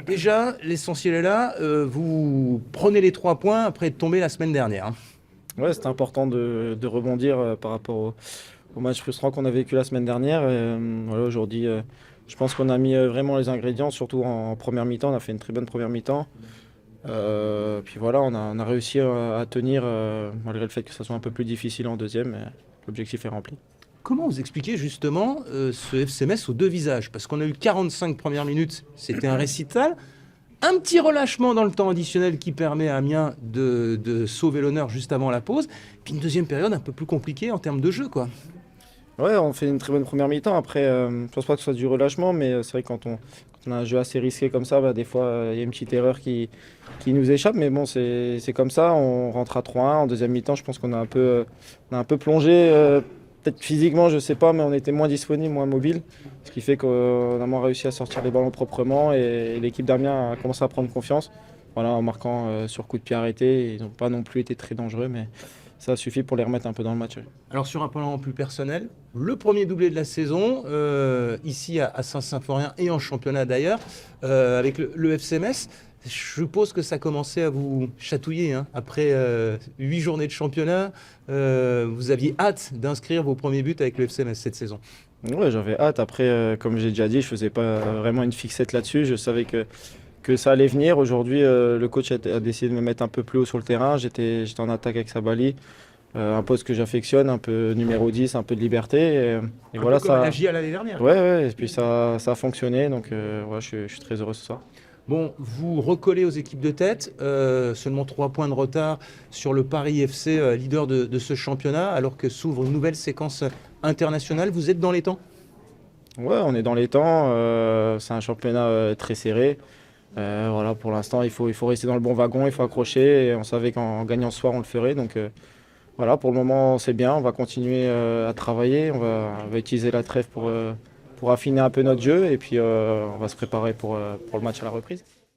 Déjà, l'essentiel est là. Vous prenez les 3 points après être tombé la semaine dernière, hein. Ouais, c'était important de rebondir par rapport au match frustrant qu'on a vécu la semaine dernière. Voilà, aujourd'hui, je pense qu'on a mis vraiment les ingrédients, surtout en première mi-temps. On a fait une très bonne première mi-temps. Puis voilà, on a réussi à tenir malgré le fait que ça soit un peu plus difficile en deuxième. Mais l'objectif est rempli. Comment vous expliquez justement ce FC Metz aux deux visages? Parce qu'on a eu 45 premières minutes, c'était un récital. Un petit relâchement dans le temps additionnel qui permet à Amiens de sauver l'honneur juste avant la pause. Puis une deuxième période un peu plus compliquée en termes de jeu, quoi. Ouais, on fait une très bonne première mi-temps. Après, je pense pas que ce soit du relâchement, mais c'est vrai que quand on a un jeu assez risqué comme ça, bah, des fois, il y a une petite erreur qui nous échappe. Mais bon, c'est comme ça. On rentre à 3-1. En deuxième mi-temps, je pense qu'on a un peu plongé. Peut-être physiquement, je sais pas, mais on était moins disponible, moins mobile. Ce qui fait qu'on a moins réussi à sortir les ballons proprement. Et l'équipe d'Amiens a commencé à prendre confiance. Voilà, en marquant sur coup de pied arrêté. Ils n'ont pas non plus été très dangereux, mais ça suffit pour les remettre un peu dans le match. Alors sur un plan plus personnel, le premier doublé de la saison, ici à Saint-Symphorien et en championnat d'ailleurs, avec le FC Metz. Je suppose que ça commençait à vous chatouiller, hein. Après 8 journées de championnat, vous aviez hâte d'inscrire vos premiers buts avec le FC Metz cette saison. Ouais, j'avais hâte. Après, comme j'ai déjà dit, je faisais pas vraiment une fixette là-dessus. Je savais que ça allait venir. Aujourd'hui, le coach a décidé de me mettre un peu plus haut sur le terrain. J'étais en attaque avec Sabali, un poste que j'affectionne, un peu numéro 10, un peu de liberté. Et Un voilà, peu comme à ça. la JA l'année dernière, Ouais, quoi. ouais, et puis ça a fonctionné. Donc, ouais, je suis très heureux ce soir. Bon, vous recollez aux équipes de tête, seulement 3 points de retard sur le Paris FC, leader de ce championnat, alors que s'ouvre une nouvelle séquence internationale. Vous êtes dans les temps? Ouais, on est dans les temps. C'est un championnat très serré. Voilà, pour l'instant, il faut rester dans le bon wagon, il faut accrocher. Et on savait qu'en gagnant ce soir, on le ferait. Donc, voilà, pour le moment, c'est bien. On va continuer à travailler. On va utiliser la trêve pour affiner un peu notre jeu. Et puis, on va se préparer pour le match à la reprise.